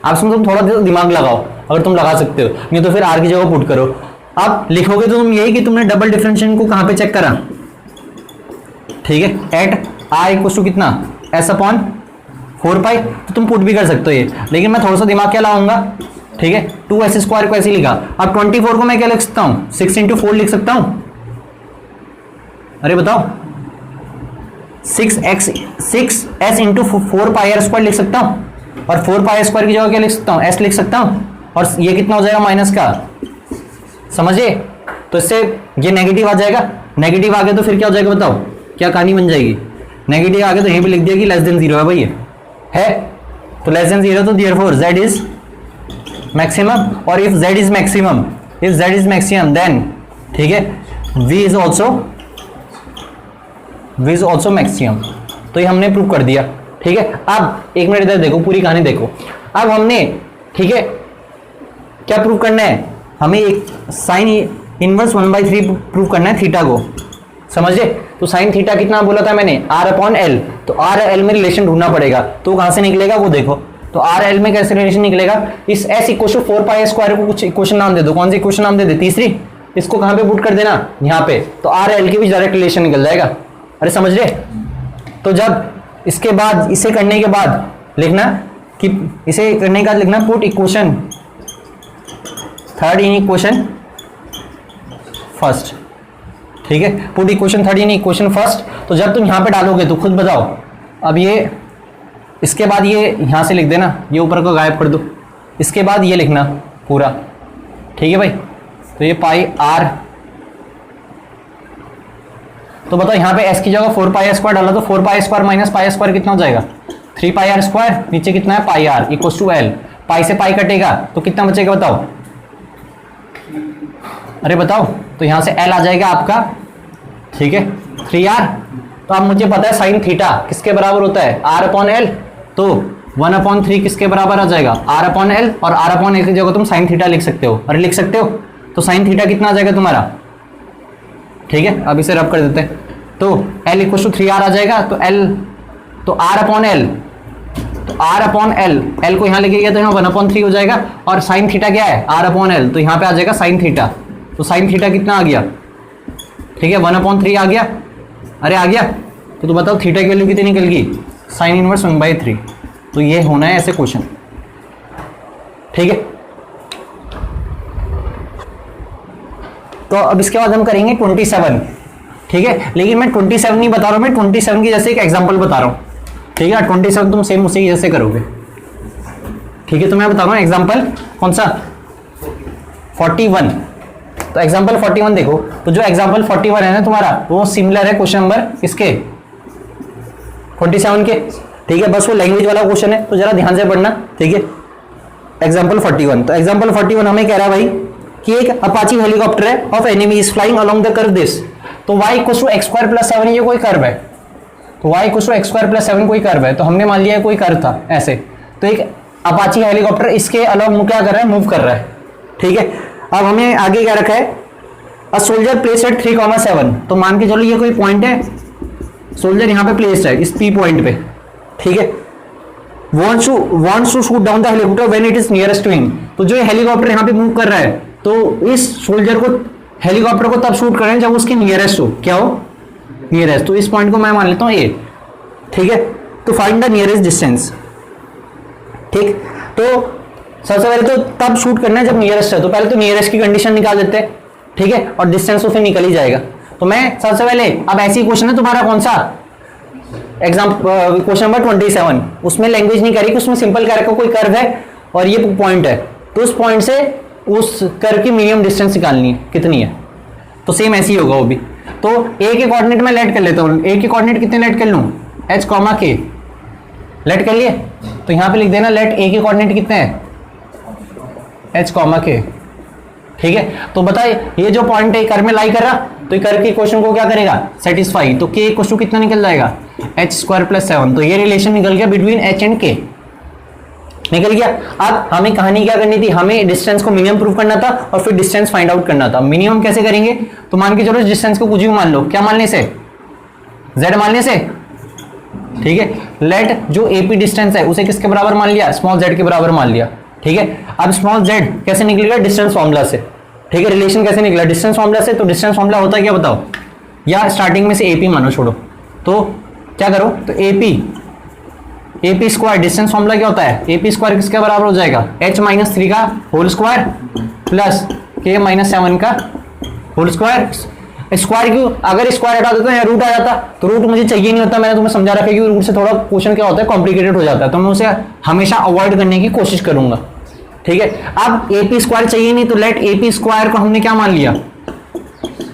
आप तुम थोड़ा दिमाग लगाओ अगर तुम लगा सकते हो, नहीं तो फिर आर की जगह पुट करो। अब लिखोगे तो तुम यही कि तुमने डबल डिफरेंशिएशन को कहाँ पे चेक करा, ठीक है, एट आई इक्वल टू कितना एस अपॉन 4 पाई। तो तुम पुट भी कर सकते हो ये, लेकिन मैं थोड़ा सा दिमाग क्या लगाऊंगा, ठीक है। 2s स्क्वायर को ऐसे लिखा, अब 24 को मैं क्या लिख सकता हूँ 6 × 4 लिख सकता हूँ। अरे बताओ 6s × 4 पाई आर स्क्वायर लिख सकता हूँ, और 4 पाई स्क्वायर की जगह क्या लिख सकता हूँ s लिख सकता हूँ, और ये कितना हो जाएगा माइनस का, समझे। तो इससे ये नेगेटिव आ जाएगा, नेगेटिव आ गया तो फिर क्या हो जाएगा बताओ, क्या कहानी बन जाएगी। नेगेटिव आ गया तो यहीं पे लिख दिया कि लेस देन 0 है भाई, ये है तो लेस देन 0, तो देयरफॉर z इज मैक्सिमम, और if z is maximum, if z is maximum then ठीक है v इज ऑल्सो मैक्सिमम। तो ये हमने प्रूव कर दिया, ठीक है। अब एक मिनट इधर देखो, पूरी कहानी देखो। अब हमने ठीक है क्या प्रूव करना है, हमें एक साइन इनवर्स 1/3 प्रूव करना है थीटा को, समझे। तो साइन थीटा कितना बोला था मैंने r/l, तो r/l में रिलेशन ढूंढना पड़ेगा, तो कहां से निकलेगा वो देखो। तो r/l में कैसे रिलेशन निकलेगा, इस s = 4 पाई स्क्वायर को कुछ इक्वेशन नाम दे दो, कौन सी इक्वेशन नाम दे दे, तीसरी। इसको कहां पे पुट कर देना, यहाँ पे, तो r/l की भी डायरेक्ट रिलेशन निकल जाएगा। अरे समझ रहे। तो जब इसके बाद इसे करने के बाद लिखना कि इसे करने के बाद लिखना put equation third in equation first, ठीक है। Put equation third in equation first. तो जब तुम यहां पे डालोगे तो खुद बताओ, अब ये इसके बाद ये यहां से लिख देना, ये ऊपर को गायब कर दो, इसके बाद ये लिखना पूरा, ठीक है भाई। तो ये पाई आर, तो बताओ यहाँ पे s की जगह 4 पाई स्क्वायर डाला तो 4 pi square minus pi square कितना हो जाएगा 3 पाई आर स्क्वायर, नीचे कितना है पाई आर इक्वल्स टू एल, पाई से पाई कटेगा तो कितना बचेगा बताओ, अरे बताओ। तो यहाँ से एल आ जाएगा आपका, ठीक है 3r। तो अब मुझे पता है साइन थीटा किसके बराबर होता है r/l, तो 1/3 किसके बराबर आ जाएगा r/l, और r/l की जगह तुम साइन थीटा लिख सकते हो, अरे लिख सकते हो। तो साइन थीटा कितना आ जाएगा तुम्हारा, ठीक है। अब इसे रब कर देते हैं, तो l = 3r आ जाएगा, तो l तो r/l, तो r/l, l को यहाँ लेके गया तो यहाँ 1/3 हो जाएगा, और साइन थीटा क्या है r/l, तो यहाँ पे आ जाएगा साइन थीटा। तो साइन थीटा कितना आ गया, ठीक है 1/3 आ गया, अरे आ गया। तो बताओ थीटा की वैल्यू कितनी निकल गई, साइन इनवर्स 1/3। तो ये होना है ऐसे क्वेश्चन, ठीक है। तो अब इसके बाद हम करेंगे 27, ठीक है। लेकिन मैं 27 नहीं बता रहा हूं, मैं 27 की जैसे एक एग्जांपल बता रहा हूं, ठीक है। 27 तुम सेम उसी जैसे करोगे, ठीक है। तो मैं बता रहा हूं एग्जांपल कौन सा 41। तो एग्जांपल 41 देखो, तो जो एग्जांपल 41 है ना तुम्हारा, वो सिमिलर है क्वेश्चन नंबर इसके 47 के, ठीक है। बस वो लैंग्वेज वाला क्वेश्चन है, तो जरा ध्यान से पढ़ना, ठीक है। एग्जांपल 41, तो एग्जांपल 41 हमें कह रहा है भाई कि एक अपाची हेलीकॉप्टर है of enemy is flying along the curve this. तो y = x² + 7 ये कोई कर्व है, तो y = x² + 7 कोई कर्व है, तो हमने मान लिया कोई कर्व था ऐसे। तो एक अपाची हेलीकॉप्टर इसके अलोंग क्या कर रहा है, मूव कर रहा है, ठीक है। अब हमें आगे क्या रखा है, अ सोल्जर प्लेस एट 3,7। तो मान के चलो ये कोई पॉइंट है, सोल्जर यहाँ पे प्लेस्ड है इस P पॉइंट पे, ठीक है। wants to shoot down the helicopter when it is nearest to him। तो जो हेलीकॉप्टर यहाँ पे मूव कर रहा है, तो इस सोल्जर को हेलीकॉप्टर को तब शूट कर रहे हैं जब उसके नियरेस्ट हो, क्या हो नियरेस्ट। तो इस पॉइंट को मैं मान लेता हूँ ए, ठीक है। तो फाइंड द नियरेस्ट डिस्टेंस, ठीक। तो सबसे पहले तो तब शूट करना है जब नियरेस्ट है, तो पहले तो नियरेस्ट की कंडीशन निकाल देते हैं, ठीक है, और डिस्टेंस तो फिर निकल ही जाएगा। तो मैं सबसे पहले, अब ऐसी क्वेश्चन है तुम्हारा कौन सा क्वेश्चन नंबर 27, उसमें लैंग्वेज नहीं करी कि उसमें सिंपल कर रखा कोई कर्व है और ये पॉइंट है, तो उस पॉइंट से उस कर्व की मिनिमम डिस्टेंस निकालनी है कितनी है। तो सेम ऐसे ही होगा वो भी। तो ए के कोऑर्डिनेट में लेट कर लेता हूँ, ए के कोऑर्डिनेट कितने लेट कर लूँ, एच कॉमा के लेट कर लिए। तो यहाँ पे लिख देना लेट ए के कोऑर्डिनेट कितने हैं, एच कॉमा के, ठीक है। तो बताए ये जो पॉइंट है कर्व में लाई कर रहा, तो ये कर्व के इक्वेशन को क्या करेगा, सेटिस्फाई। तो के इक्वल टू कितना निकल जाएगा, एच स्क्वायर प्लस 7। तो ये रिलेशन निकल गया बिटवीन एच एंड के, निकल गया। अब हमें कहानी क्या करनी थी, हमें डिस्टेंस को मिनिमम प्रूव करना था और फिर डिस्टेंस फाइंड आउट करना था। मिनिमम कैसे करेंगे, तो मान के चलो डिस्टेंस को कुछ भी मान लो, क्या मानने से, z मानने से, ठीक है। लेट जो एपी डिस्टेंस है उसे किसके बराबर मान लिया, स्मॉल z के बराबर मान लिया, ठीक है। अब स्मॉल z कैसे निकलेगा, डिस्टेंस फॉर्मूला से, ठीक है। रिलेशन कैसे निकला, डिस्टेंस फॉर्मूला से। तो डिस्टेंस फॉर्मूला होता है क्या बताओ, या स्टार्टिंग में से एपी मानो, छोड़ो, तो क्या करो, तो एपी स्क्वायर, डिस्टेंस फॉर्मूला क्या होता है, एपी स्क्वायर किसके बराबर हो जाएगा, h माइनस 3 का whole square plus k minus 7 का होल स्क्वायर। स्क्वायर क्यों, अगर स्क्वायर हटा देता है रूट आ जाता, तो रूट मुझे चाहिए नहीं होता, मैंने तुम्हें समझा रखा है कि रूट से थोड़ा क्वेश्चन क्या होता है, कॉम्प्लिकेटेड हो जाता है, तो मैं उसे हमेशा अवॉइड करने की कोशिश करूंगा, ठीक है। अब एपी स्क्वायर चाहिए नहीं, तो लेट एपी स्क्वायर को हमने क्या मान लिया,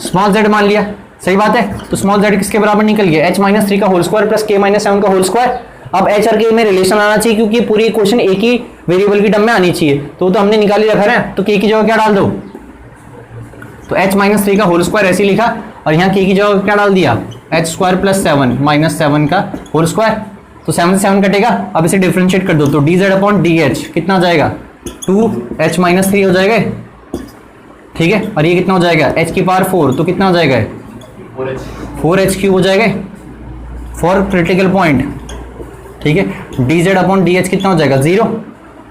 स्मॉल z मान लिया, सही बात है। तो स्मॉल z किसके बराबर निकल गया, h माइनस 3 का whole square plus k minus 7 का होल स्क्वायर। अब h और k में रिलेशन आना चाहिए, क्योंकि पूरी इक्वेशन एक ही वेरिएबल की टर्म में आनी चाहिए, तो हमने निकाल ही रखा है, तो k की जगह क्या डाल दो, तो h माइनस 3 का होल स्क्वायर ऐसे लिखा, और यहाँ k की जगह क्या डाल दिया, h स्क्वायर प्लस 7 माइनस 7 का होल स्क्वायर। तो 7 से 7 कटेगा, अब इसे डिफरेंशिएट कर दो, तो dz अपॉन dh कितना जाएगा, 2h माइनस 3 हो जाएगा, ठीक है। और ये कितना हो जाएगा, h की पावर 4, तो कितना हो जाएगा, 4h क्यूब हो जाएगा फॉर क्रिटिकल पॉइंट, ठीक है। dz अपॉन dh कितना हो जाएगा, 0।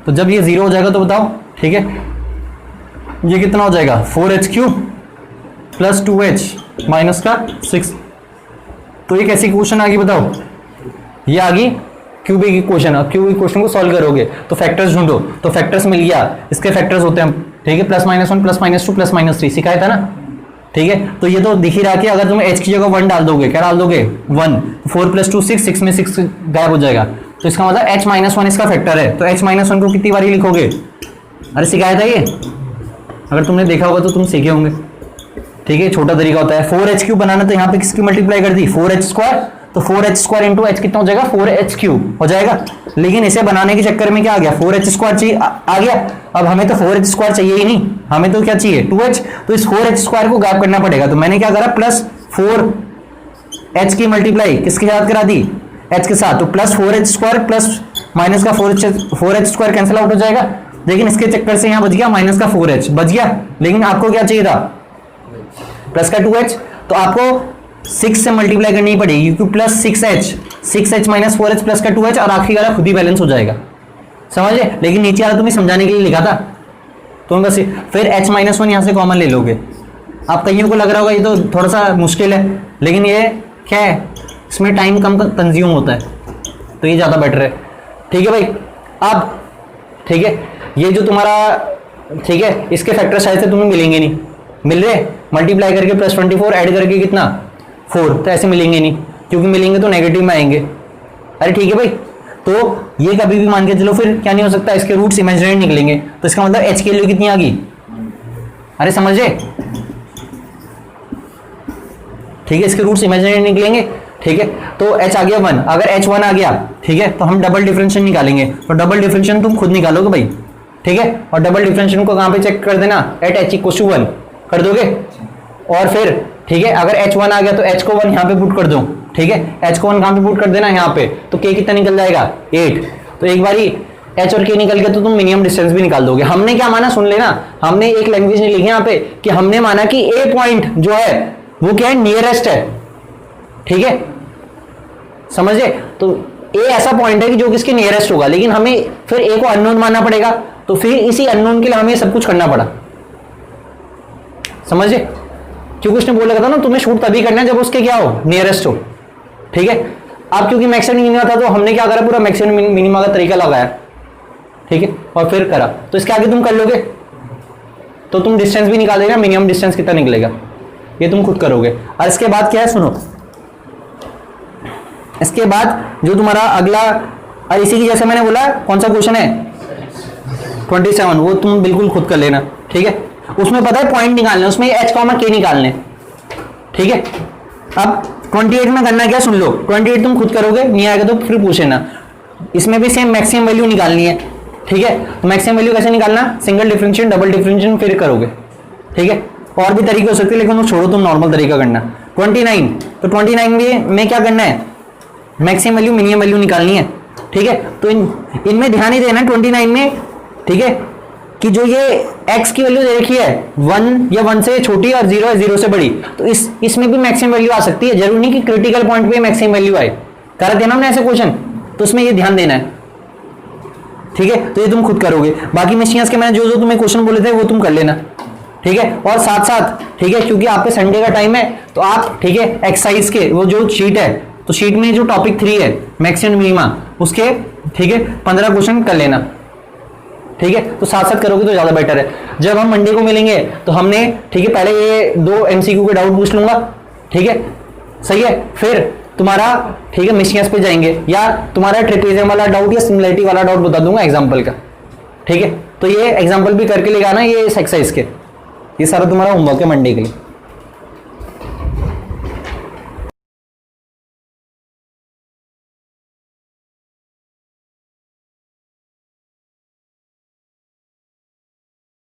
तो जब ये 0 हो जाएगा तो बताओ, ठीक है, ये कितना हो जाएगा, 4h cube plus 2h minus का 6। तो ये कैसी क्वेश्चन आ गई बताओ, ये आ गई क्यूबिक इक्वेशन। अब क्यूबिक इक्वेशन को सॉल्व करोगे तो फैक्टर्स ढूंढो, तो फैक्टर्स मिल गया, इसके फैक्टर्स होते हैं, ठीक है, plus minus 1 plus minus 2 plus minus 3 सिखाया था ना, ठीक है। तो ये तो दिख ही रहा कि अगर तुम h की जगह 1 डाल दोगे, क्या डाल दोगे, 1, 4 प्लस 2 6, 6 में 6 गायब हो जाएगा, तो इसका मतलब h माइनस 1 इसका फैक्टर है। तो h माइनस 1 को कितनी बारी लिखोगे, अरे सिखाया था ये, अगर तुमने देखा होगा तो तुम सीखे होंगे, ठीक है। छोटा तरीका होता है, 4h क्यूब बनाना, तो यहाँ पे किसकी मल्टीप्लाई कर दी, 4h स्क्वायर, तो 4h स्क्वायर इंटू h कितना हो जाएगा, 4h क्यूब हो जाएगा। लेकिन इसे बनाने के चक्कर में क्या आ गया, 4h स्क्वायर चाहिए आ गया। अब हमें तो 4h स्क्वायर चाहिए ही नहीं, हमें तो क्या चाहिए, 2h। तो इस 4h स्क्वायर को गायब करना पड़ेगा, तो मैंने क्या करा, प्लस 4h की मल्टीप्लाई किसके साथ करा दी, h के साथ, तो plus 4h square plus minus का 4h स्क्वायर कैंसिल आउट हो जाएगा। लेकिन इसके चक्कर से यहाँ बच गया माइनस का 4h बच गया, लेकिन आपको क्या चाहिए था, प्लस का 2h। तो आपको 6 से मल्टीप्लाई करनी पड़ेगी, क्योंकि plus 6h minus 4h plus का 2h, और आखिरी वाला खुद ही बैलेंस हो जाएगा, समझे। लेकिन नीचे वाला तुम्हें समझाने के लिए लिखा था, तुम बस फिर h माइनस 1 यहाँ से कॉमन ले लोगे। आप कईयों को लग रहा होगा ये तो थोड़ा सा मुश्किल है, लेकिन ये क्या है, इसमें टाइम कम कंज्यूम होता है, तो ये ज़्यादा बेटर है, ठीक है भाई। अब ठीक है, ये जो तुम्हारा, ठीक है, इसके फैक्टर शायद से तुम्हें मिलेंगे नहीं, मिल रहे, मल्टीप्लाई करके प्लस 24 ऐड करके कितना 4, तो ऐसे मिलेंगे नहीं, क्योंकि मिलेंगे तो नेगेटिव में आएंगे। अरे ठीक है भाई, तो ये कभी भी मान के चलो फिर क्या नहीं हो सकता, इसके रूट्स इमेजिनरी निकलेंगे, तो इसका मतलब h की वैल्यू कितनी आ गई, अरे समझे, ठीक है, इसके रूट्स इमेजिनरी निकलेंगे, ठीक है। तो h आ गया 1, अगर h 1 आ गया, ठीक है, तो हम डबल डिफरेंशियल निकालेंगे, तो डबल डिफरेंशियल तुम खुद निकालोगे भाई, ठीक है। और डबल डिफरेंशियल को कहाँ पे चेक कर देना, एट h इक्वल टू 1 कर दोगे, और फिर ठीक है, अगर h 1 आ गया तो h को 1 यहाँ पे पुट कर दो, ठीक है, h को 1 कहाँ पे पुट कर देना, यहाँ पे, तो k कितना निकल जाएगा 8। तो एक बारी h और k निकल गया तो तुम मिनिमम डिस्टेंस भी निकाल दोगे। हमने क्या माना, सुन लेना, हमने एक लैंग्वेज नहीं लिखी यहाँ पे, कि हमने माना कि a पॉइंट जो है वो क्या है, नियरेस्ट है, ठीक है, समझे। तो a ऐसा पॉइंट है कि जो किसके नियरेस्ट होगा, लेकिन हमें फिर a को अननोन मानना पड़ेगा, तो फिर इसी अननोन के लिए हमें सब कुछ करना पड़ा, समझे, क्योंकि उसने बोला था ना तुम्हें शूट तभी करना है जब उसके क्या हो, नियरेस्ट हो, ठीक है। अब क्योंकि मैक्सिमम मिनिमा था, तो हमने क्या करा, पूरा मैक्सिमम मिनिमा का तरीका लगाया, ठीक है, और फिर करा, तो इसके आगे तुम कर लोगे, तो तुम डिस्टेंस भी निकालेगा, मिनिमम डिस्टेंस कितना निकलेगा ये तुम खुद करोगे। और इसके बाद क्या है सुनो, इसके बाद जो तुम्हारा अगला, और इसी की जैसे मैंने बोला कौन सा क्वेश्चन है 27, वो तुम बिल्कुल खुद कर लेना, ठीक है। उसमें पता है पॉइंट निकालने, उसमें एच कॉमा के निकालने, ठीक है। अब 28 में करना क्या सुन लो, 28 तुम खुद करोगे, नहीं आएगा तो फिर पूछ लेना। इसमें भी सेम मैक्सिमम वैल्यू निकालनी है, ठीक है। तो मैक्सिमम वैल्यू कैसे निकालना, सिंगल डिफरेंशिएशन, डबल डिफरेंशिएशन फिर करोगे, ठीक है। और भी तरीके हो सकते हैं लेकिन वो छोड़ो, तुम नॉर्मल तरीका करना। 29, तो 29 में क्या करना है, मैक्सिमम वैल्यू मिनिमम वैल्यू निकालनी है, ठीक है। तो इनमें ध्यान ही देना 29 में, ठीक है, कि जो ये x की वैल्यू दे रखी है 1 या 1 से छोटी और 0 है 0 से बड़ी, तो इसमें भी मैक्सिमम वैल्यू आ सकती है, जरूरी नहीं कि क्रिटिकल पॉइंट पे मैक्सिमम वैल्यू आए। कर देना हमने ऐसे क्वेश्चन, तो उसमें ये ध्यान देना है, ठीक है। तो ये तुम खुद करोगे, बाकी मशीन्स के मैंने जो जो तुम्हें क्वेश्चन बोले थे वो तुम कर लेना, ठीक है। और साथ साथ, ठीक है, क्योंकि आप पे संडे का टाइम है तो आप, ठीक है, एक्सरसाइज के वो जो शीट है, तो शीट में जो टॉपिक 3 है मैक्सिमम मिनिमा, उसके, ठीक है, 15 क्वेश्चन कर लेना, ठीक है। तो साथ साथ करोगे तो ज्यादा बेटर है। जब हम मंडे को मिलेंगे तो हमने, ठीक है, पहले ये 2 MCQ के डाउट पूछ लूंगा, ठीक है, सही है। फिर तुम्हारा, ठीक है, मिशियस पे जाएंगे, या तुम्हारा ट्रेपेजियम वाला डाउट या सिमिलरिटी वाला डाउट बता दूंगा एग्जाम्पल का, ठीक है। तो ये एग्जाम्पल भी करके ले आना ये इस एक्सरसाइज के, ये सारा तुम्हारा होमवर्क है मंडे के लिए।